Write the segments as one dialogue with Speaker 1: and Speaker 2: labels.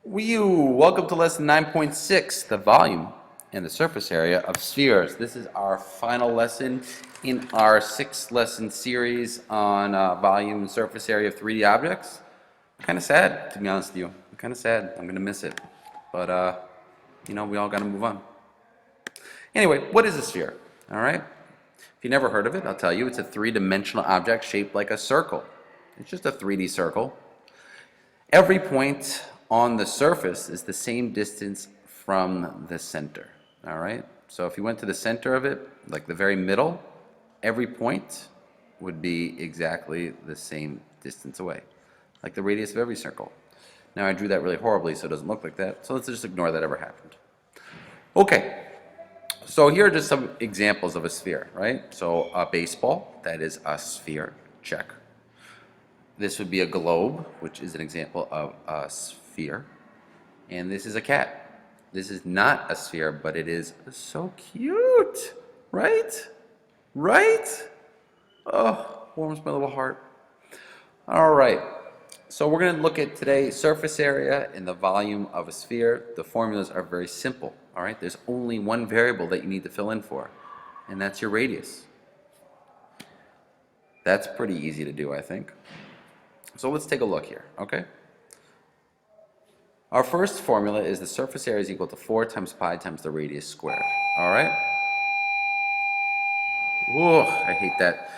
Speaker 1: Welcome to lesson 9.6, the volume and the surface area of spheres. This is our final lesson in our 6-lesson series on volume and surface area of 3D objects. Kind of sad, to be honest with you. I'm kind of sad. I'm going to miss it. But, we all got to move on. Anyway, what is a sphere? All right? If you never heard of it, I'll tell you. It's a three-dimensional object shaped like a circle. It's just a 3D circle. Every point on the surface is the same distance from the center. All right? So if you went to the center of it, like the very middle, every point would be exactly the same distance away, like the radius of every circle. Now I drew that really horribly, so it doesn't look like that. So let's just ignore that ever happened. Okay. So here are just some examples of a sphere, right? So a baseball, that is a sphere. Check. This would be a globe, which is an example of a sphere. And this is a cat. This is not a sphere, but it is so cute, right? Right? Oh, warms my little heart. All right. So we're going to look at today surface area and the volume of a sphere. The formulas are very simple, all right? There's only one variable that you need to fill in for, and that's your radius. That's pretty easy to do, I think. So let's take a look here, okay? Our first formula is the surface area is equal to 4 times pi times the radius squared, all right? Whoa, I hate that.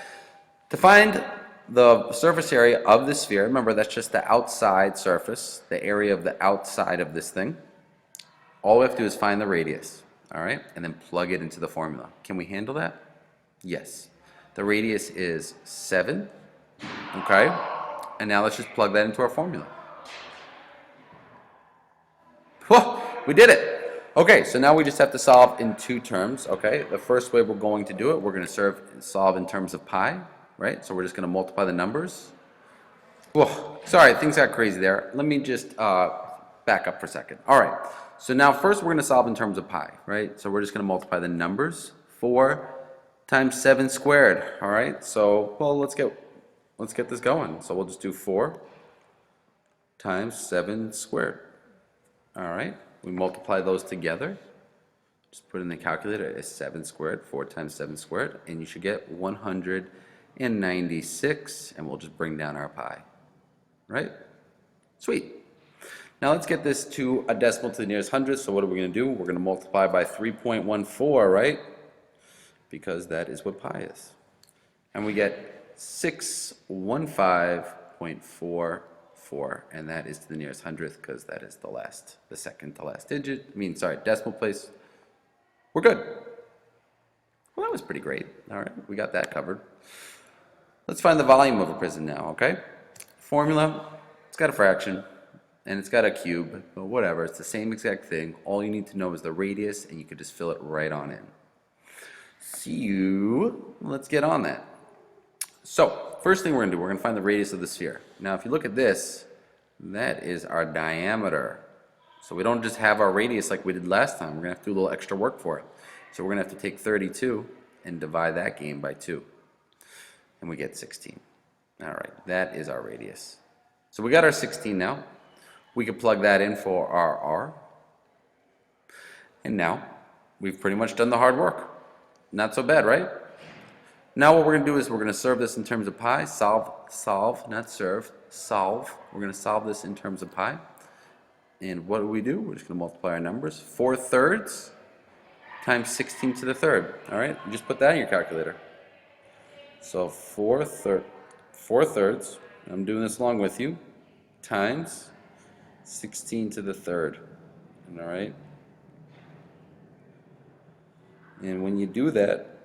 Speaker 1: To find the surface area of the sphere, remember that's just the outside surface, the area of the outside of this thing. All we have to do is find the radius, all right? And then plug it into the formula. Can we handle that? Yes. The radius is 7, okay? And now let's just plug that into our formula. Whoa, we did it. Okay, so now we just have to solve in two terms, okay? The first way we're going to do it, we're going to solve in terms of pi, right? So we're just going to multiply the numbers. Whoa, sorry, things got crazy there. Let me just back up for a second. All right, so now first we're going to solve in terms of pi, right? So we're just going to multiply the numbers. 4 times 7 squared, all right? So, well, let's get this going. So we'll just do 4 times 7 squared. All right, we multiply those together. Just put in the calculator as 7 squared, 4 times 7 squared, and you should get 196, and we'll just bring down our pi. Right? Sweet. Now let's get this to a decimal to the nearest hundredth. So what are we going to do? We're going to multiply by 3.14, right? Because that is what pi is. And we get 615.44, and that is to the nearest hundredth because that is the second to last digit. Decimal place. We're good. Well, that was pretty great. All right, we got that covered. Let's find the volume of a prism now, okay? Formula, it's got a fraction, and it's got a cube, but whatever, it's the same exact thing. All you need to know is the radius, and you can just fill it right on in. Let's get on that. So, first thing we're going to do, we're going to find the radius of the sphere. Now, if you look at this, that is our diameter. So we don't just have our radius like we did last time. We're going to have to do a little extra work for it. So we're going to have to take 32 and divide that game by 2. And we get 16. All right, that is our radius. So we got our 16 now. We can plug that in for our r. And now, we've pretty much done the hard work. Not so bad, right? Now what we're going to do is we're going to solve this in terms of pi. Solve, not serve. Solve. We're going to solve this in terms of pi. And what do? We're just going to multiply our numbers. 4 thirds times 16 to the third. All right? You just put that in your calculator. So 4 thirds, I'm doing this along with you, times 16 to the third. All right? And when you do that,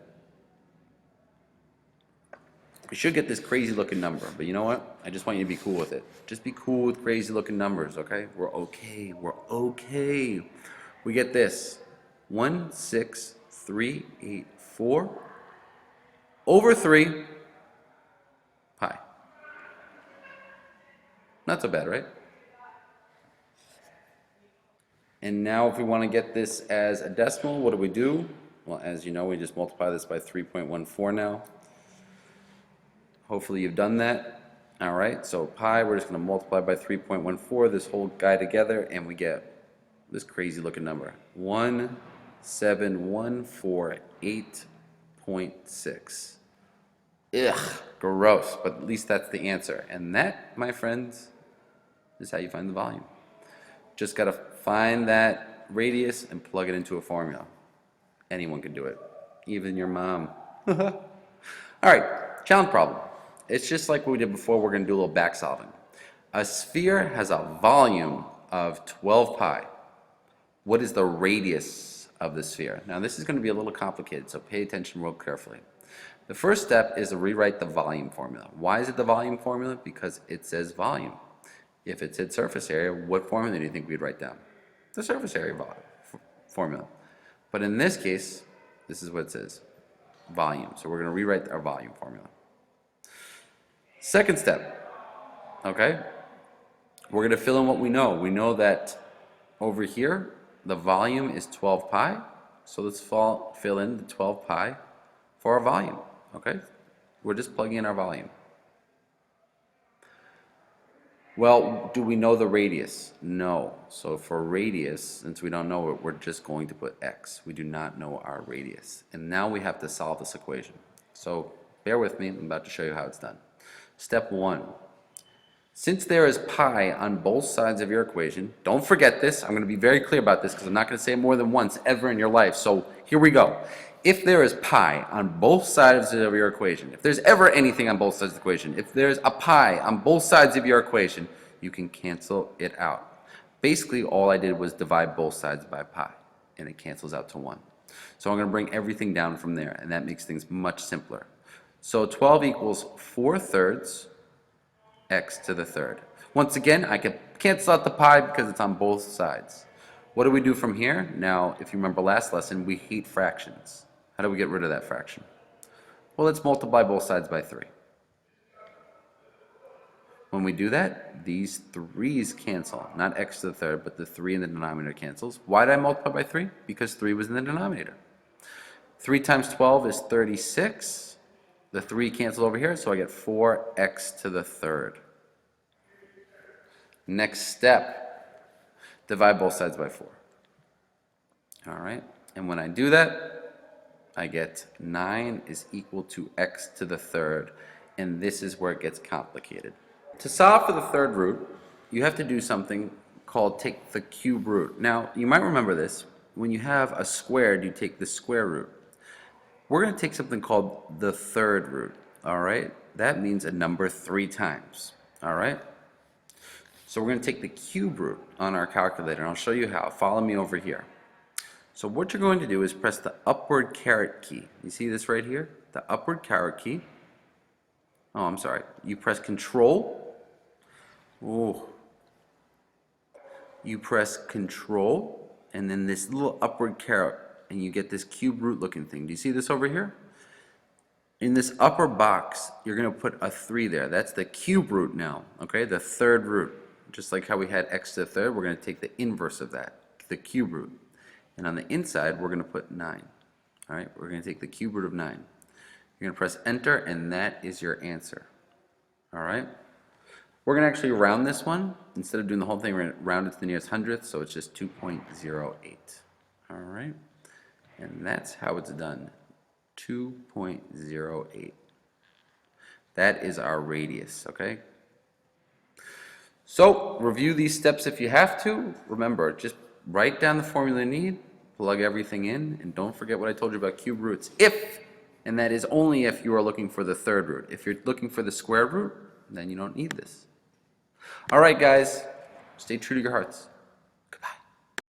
Speaker 1: you should get this crazy looking number, but you know what? I just want you to be cool with it. Just be cool with crazy looking numbers, okay? We're okay. We're okay. We get this 16384 over 3 pi. Not so bad, right? And now if we want to get this as a decimal, what do? Well, as you know, we just multiply this by 3.14 now. Hopefully you've done that. All right, so pi, we're just going to multiply by 3.14, this whole guy together, and we get this crazy looking number, 17148.6. Ugh, gross, but at least that's the answer. And that, my friends, is how you find the volume. Just got to find that radius and plug it into a formula. Anyone can do it, even your mom. All right, challenge problem. It's just like what we did before. We're going to do a little back solving. A sphere has a volume of 12 pi. What is the radius of the sphere? Now this is going to be a little complicated, so pay attention real carefully. The first step is to rewrite the volume formula. Why is it the volume formula? Because it says volume. If it said surface area, what formula do you think we'd write down? The surface area formula. But in this case, this is what it says, volume. So we're going to rewrite our volume formula. Second step, okay? We're going to fill in what we know. We know that over here, the volume is 12 pi. So let's fill in the 12 pi for our volume, okay? We're just plugging in our volume. Well, do we know the radius? No. So for radius, since we don't know it, we're just going to put x. We do not know our radius. And now we have to solve this equation. So bear with me, I'm about to show you how it's done. Step 1. Since there is pi on both sides of your equation, don't forget this. I'm going to be very clear about this because I'm not going to say it more than once ever in your life. So here we go. If there is pi on both sides of your equation, if there's ever anything on both sides of the equation, if there's a pi on both sides of your equation, you can cancel it out. Basically, all I did was divide both sides by pi, and it cancels out to 1. So I'm going to bring everything down from there, and that makes things much simpler. So 12 equals 4/3 x to the third. Once again, I can cancel out the pi because it's on both sides. What do we do from here? Now, if you remember last lesson, we hate fractions. How do we get rid of that fraction? Well, let's multiply both sides by 3. When we do that, these 3's cancel. Not x to the third, but the 3 in the denominator cancels. Why did I multiply by 3? Because 3 was in the denominator. 3 times 12 is 36. The 3 cancels over here, so I get 4x to the third. Next step, divide both sides by 4. All right, and when I do that, I get 9 is equal to x to the third, and this is where it gets complicated. To solve for the third root, you have to do something called take the cube root. Now, you might remember this. When you have a squared, you take the square root. We're going to take something called the third root, all right? That means a number 3 times, all right? So we're going to take the cube root on our calculator, and I'll show you how. Follow me over here. So what you're going to do is press the upward caret key. You see this right here? The upward caret key. Oh, I'm sorry. You press Control. Oh. You press Control, and then this little upward caret, and you get this cube root looking thing. Do you see this over here? In this upper box, you're going to put a 3 there. That's the cube root now, okay? The third root. Just like how we had x to the third, we're going to take the inverse of that, the cube root. And on the inside, we're going to put 9. All right, we're going to take the cube root of 9. You're going to press enter, and that is your answer. All right? We're going to actually round this one. Instead of doing the whole thing, we're going to round it to the nearest hundredth, so it's just 2.08. All right? And that's how it's done. 2.08. That is our radius, okay? So, review these steps if you have to. Remember, just write down the formula you need, plug everything in, and don't forget what I told you about cube roots. If, and that is only if you are looking for the third root. If you're looking for the square root, then you don't need this. All right, guys, stay true to your hearts.